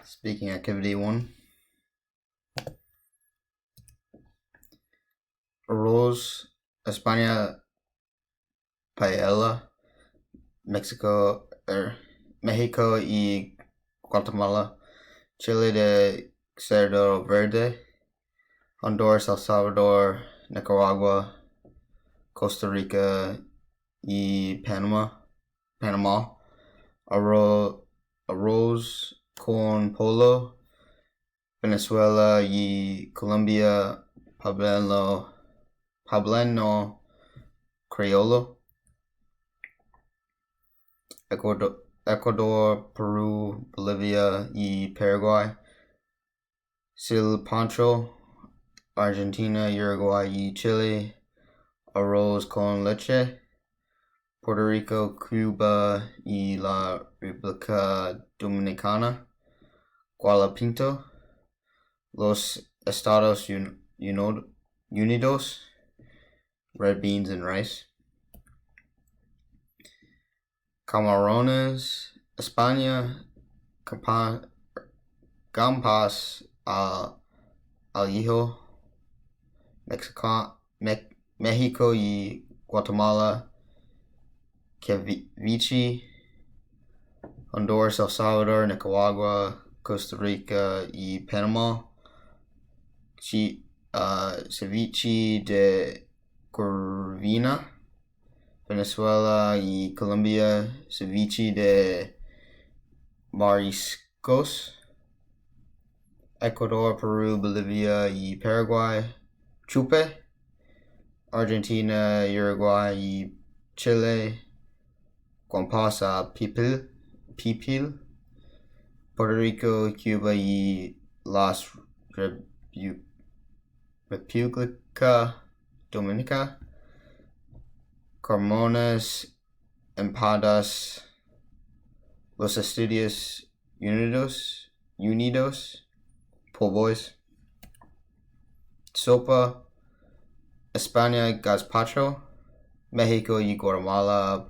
Speaking activity 1. Arroz, España, paella, México y Guatemala, Chile de cerdo verde, Honduras, El Salvador, Nicaragua, Costa Rica y Panama, arroz con pollo, Venezuela y Colombia, Poblano Criollo, Ecuador, Peru, Bolivia y Paraguay, cilantro, Argentina, Uruguay y Chile, arroz con leche, Puerto Rico, Cuba y la República Dominicana, Gualapinto, los Estados Unidos, red beans and rice, Camarones, España, Gambas al hijo, México y Guatemala, ceviche, Honduras, El Salvador, Nicaragua, Costa Rica y Panamá, ceviche de Corvina, Venezuela y Colombia, ceviche de mariscos, Ecuador, Perú, Bolivia y Paraguay, chupe, Argentina, Uruguay y Chile, guampas a pipil, Puerto Rico, Cuba y las República Dominica, Carmones, empadas, los Estados Unidos, po' boys, sopa, España, gazpacho, México y Guatemala,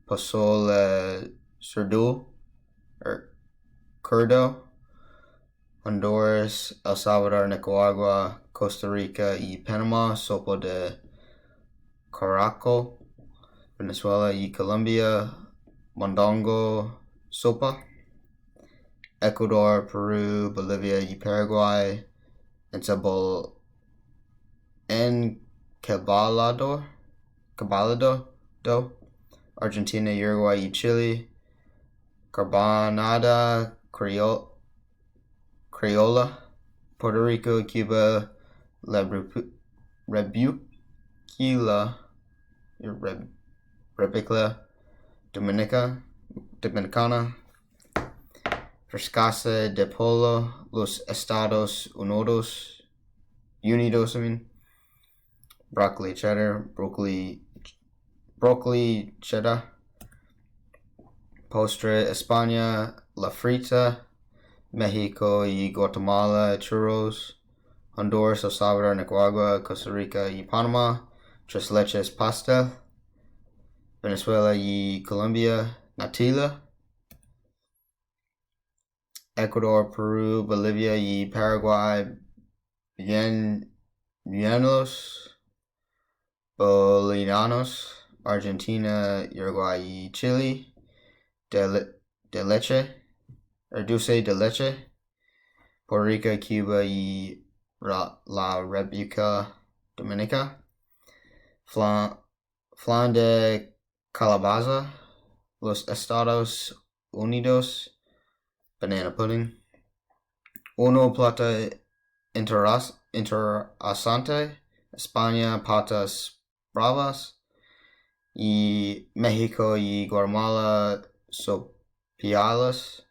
pozole curdo, Honduras, El Salvador, Nicaragua, Costa Rica y Panamá, sopa de caraco, Venezuela y Colombia, mondongo sopa, Ecuador, Perú, Bolivia y Paraguay, encabalado, Argentina, Uruguay y Chile, carbonada criolla, Puerto Rico, Cuba, la República Dominicana, frescasa de pollo, los Estados Unidos, broccoli cheddar, postre España, la frita, México y Guatemala, churros, Honduras, El Salvador, Nicaragua, Costa Rica y Panamá, tres leches pastel, Venezuela y Colombia, natilla, Ecuador, Perú, Bolivia y Paraguay, buenos bolivianos, Argentina, Uruguay y Chile, dulce de leche, Puerto Rico, Cuba y la República Dominica, flan de calabaza, los Estados Unidos, banana pudding, uno plato interesante, España, patas bravas, y México y Guatemala, sopialas,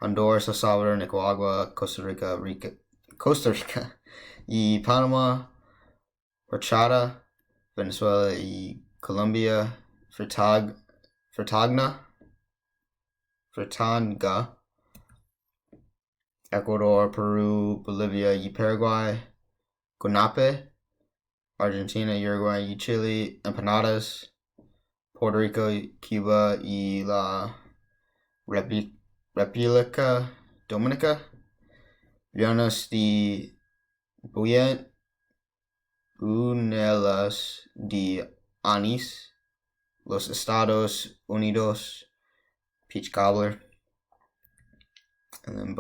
Honduras, El Salvador, Nicaragua, Costa Rica y Panamá, horchata, Venezuela y Colombia, fritanga, Ecuador, Perú, Bolivia y Paraguay, guanape, Argentina, Uruguay y Chile, empanadas, Puerto Rico, Cuba y la República Dominica, Llanos de Buñuelos de Anís, los Estados Unidos, peach cobbler, and then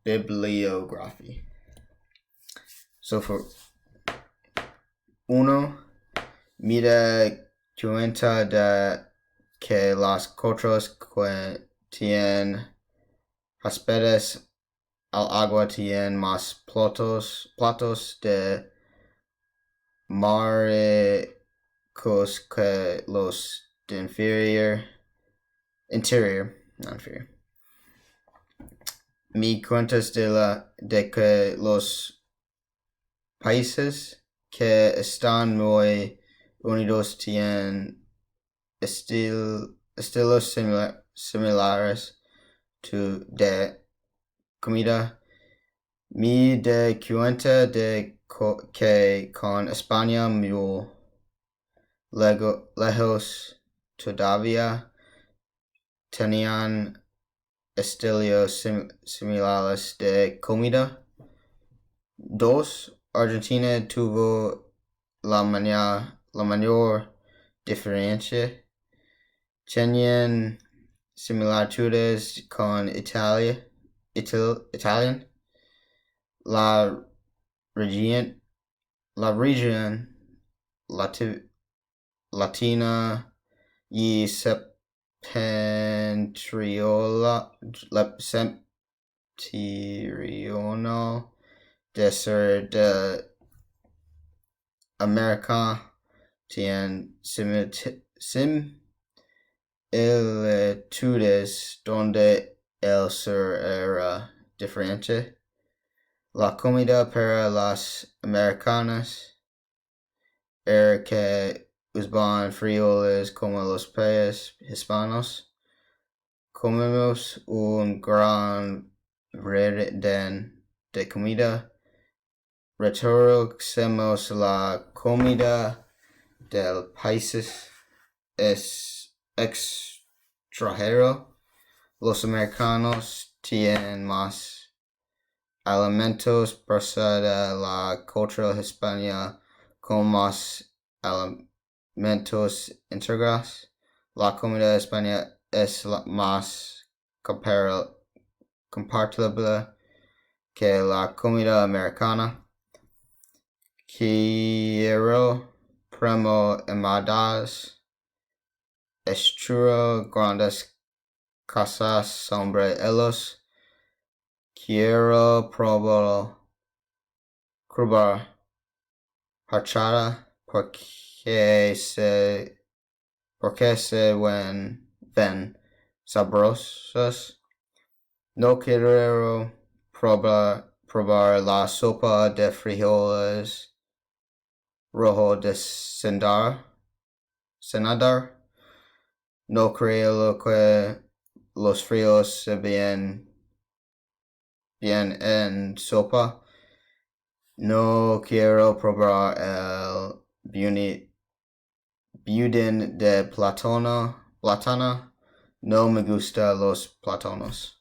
bibliography. So for uno, mira cuenta de que las cotras que tienen hospedes al agua tienen más platos de mariscos que los de interior, not inferior. Mi cuentas de que los países que están muy unidos tienen estilos similares de comida. Mi de cuenta de que con España muy lejos todavía tenían estilos similares de comida. 2. Argentina tuvo la mayor diferencia. Tenían similitudes con Italian. La región latina y septentrional de ser de América tienen similitudes donde el sur era diferente. La comida para las americanas era que usaban frijoles como los países hispanos. Comemos un gran variedad de comida. Reconocemos la comida del país extranjero. Los americanos tienen más alimentos procede de la cultura hispana con más alimentos integrados. La comida hispana es más compartible que la comida americana. Quiero primo amadas estructuras grandes casas sobre ellos. Quiero probar horchata porque se ven sabrosos. No quiero probar la sopa de frijoles rojo de cenadar. No creo que los frijoles se bien en sopa. No quiero probar el budín de plátano. No me gustan los plátanos.